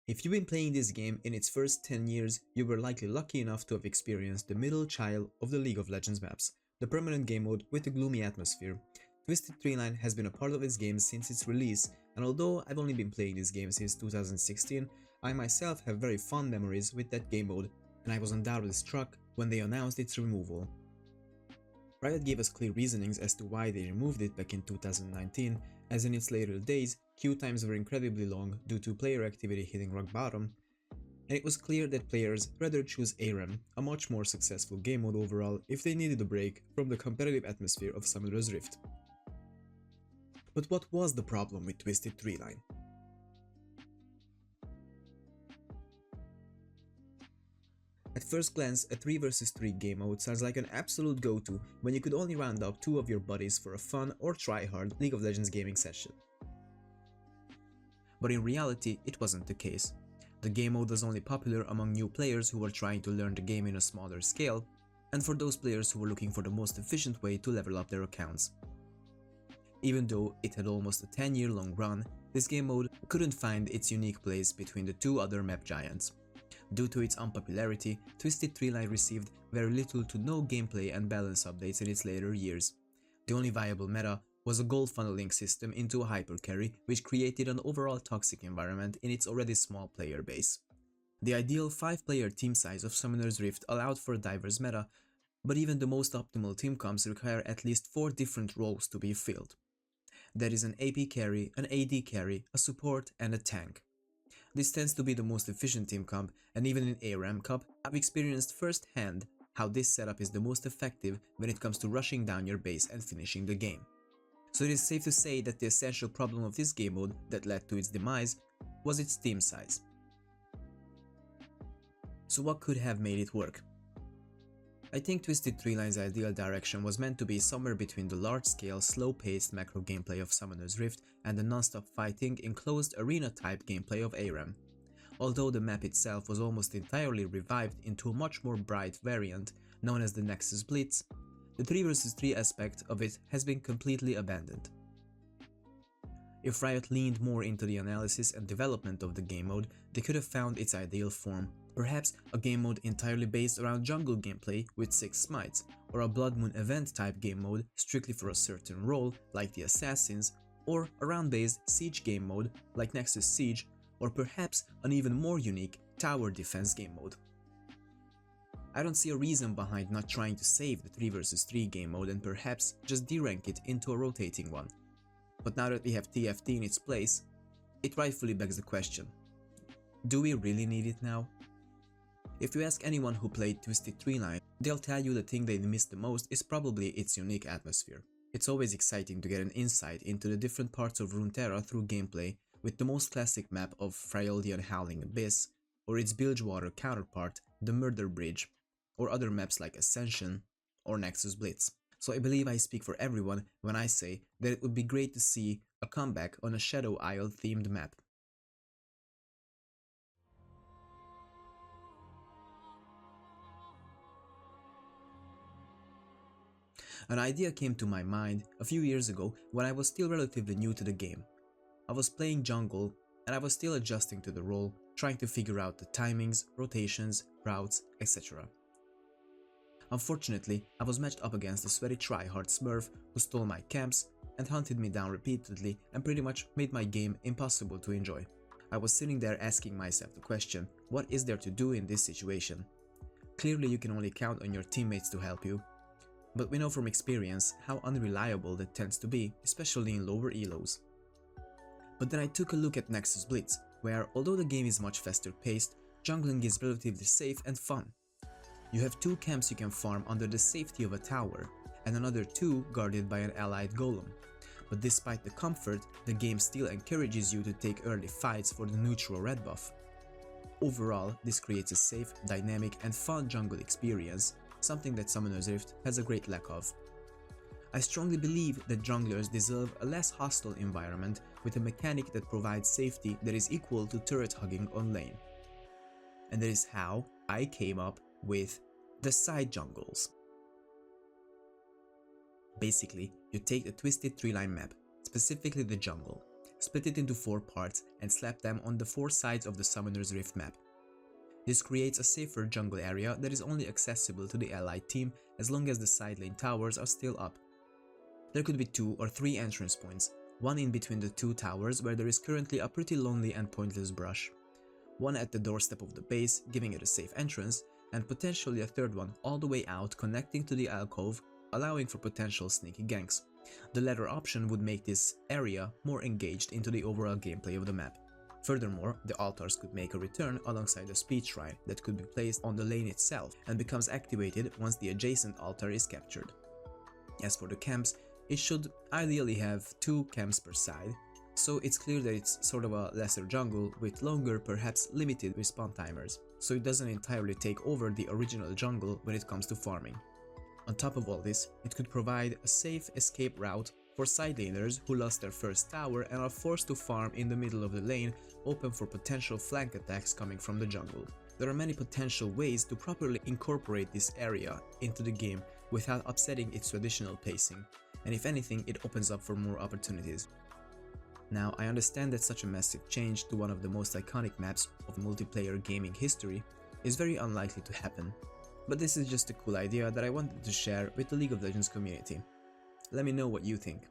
If you've been playing this game in its first 10 years, you were likely lucky enough to have experienced the middle child of the League of Legends maps, the permanent game mode with a gloomy atmosphere. Twisted Treeline has been a part of this game since its release, and although I've only been playing this game since 2016, I myself have very fond memories with that game mode, and I was undoubtedly struck when they announced its removal. Riot gave us clear reasonings as to why they removed it back in 2019, as in its later days, queue times were incredibly long due to player activity hitting rock bottom, and it was clear that players rather choose ARAM, a much more successful game mode overall, if they needed a break from the competitive atmosphere of Summoner's Rift. But what was the problem with Twisted Treeline? At first glance, a 3 vs 3 game mode sounds like an absolute go-to when you could only round up 2 of your buddies for a fun or try-hard League of Legends gaming session. But in reality, it wasn't the case. The game mode was only popular among new players who were trying to learn the game in a smaller scale, and for those players who were looking for the most efficient way to level up their accounts. Even though it had almost a 10-year-long run, this game mode couldn't find its unique place between the two other map giants. Due to its unpopularity, Twisted Treeline received very little to no gameplay and balance updates in its later years. The only viable meta was a gold funneling system into a hypercarry, which created an overall toxic environment in its already small player base. The ideal 5-player team size of Summoner's Rift allowed for a diverse meta, but even the most optimal team comps require at least 4 different roles to be filled. There is an AP carry, an AD carry, a support, and a tank. This tends to be the most efficient team comp, and even in ARAM Cup, I've experienced firsthand how this setup is the most effective when it comes to rushing down your base and finishing the game. So it is safe to say that the essential problem of this game mode that led to its demise was its team size. So what could have made it work? I think Twisted Treeline's ideal direction was meant to be somewhere between the large-scale, slow-paced macro gameplay of Summoner's Rift and the non-stop fighting, enclosed arena-type gameplay of ARAM. Although the map itself was almost entirely revived into a much more bright variant known as the Nexus Blitz, the 3 vs 3 aspect of it has been completely abandoned. If Riot leaned more into the analysis and development of the game mode, they could have found its ideal form. Perhaps a game mode entirely based around jungle gameplay with 6 smites, or a Blood Moon event type game mode strictly for a certain role like the Assassins, or a round-based siege game mode like Nexus Siege, or perhaps an even more unique tower defense game mode. I don't see a reason behind not trying to save the 3 vs 3 game mode and perhaps just derank it into a rotating one. But now that we have TFT in its place, it rightfully begs the question: do we really need it now? If you ask anyone who played Twisted Treeline, they'll tell you the thing they miss the most is probably its unique atmosphere. It's always exciting to get an insight into the different parts of Runeterra through gameplay, with the most classic map of Freljord Howling Abyss, or its Bilgewater counterpart, the Murder Bridge, or other maps like Ascension or Nexus Blitz. So I believe I speak for everyone when I say that it would be great to see a comeback on a Shadow Isle themed map. An idea came to my mind a few years ago when I was still relatively new to the game. I was playing jungle and I was still adjusting to the role, trying to figure out the timings, rotations, routes, etc. Unfortunately, I was matched up against a sweaty tryhard smurf who stole my camps and hunted me down repeatedly and pretty much made my game impossible to enjoy. I was sitting there asking myself the question, what is there to do in this situation? Clearly you can only count on your teammates to help you, but we know from experience how unreliable that tends to be, especially in lower elos. But then I took a look at Nexus Blitz, where although the game is much faster paced, jungling is relatively safe and fun. You have 2 camps you can farm under the safety of a tower, and another 2 guarded by an allied golem. But despite the comfort, the game still encourages you to take early fights for the neutral red buff. Overall, this creates a safe, dynamic and fun jungle experience, something that Summoner's Rift has a great lack of. I strongly believe that junglers deserve a less hostile environment with a mechanic that provides safety that is equal to turret hugging on lane. And that is how I came up with the side jungles. Basically, you take the Twisted Treeline map, specifically the jungle, split it into 4 parts, and slap them on the 4 sides of the Summoner's Rift map. This creates a safer jungle area that is only accessible to the allied team as long as the side lane towers are still up. There could be 2 or 3 entrance points, one in between the 2 towers where there is currently a pretty lonely and pointless brush, one at the doorstep of the base, giving it a safe entrance, and potentially a third one all the way out connecting to the alcove, allowing for potential sneaky ganks. The latter option would make this area more engaged into the overall gameplay of the map. Furthermore, the altars could make a return alongside a speed shrine that could be placed on the lane itself and becomes activated once the adjacent altar is captured. As for the camps, it should ideally have 2 camps per side, so it's clear that it's sort of a lesser jungle with longer, perhaps limited respawn timers, so it doesn't entirely take over the original jungle when it comes to farming. On top of all this, it could provide a safe escape route for side laners who lost their first tower and are forced to farm in the middle of the lane, open for potential flank attacks coming from the jungle. There are many potential ways to properly incorporate this area into the game without upsetting its traditional pacing, and if anything, it opens up for more opportunities. Now, I understand that such a massive change to one of the most iconic maps of multiplayer gaming history is very unlikely to happen, but this is just a cool idea that I wanted to share with the League of Legends community. Let me know what you think.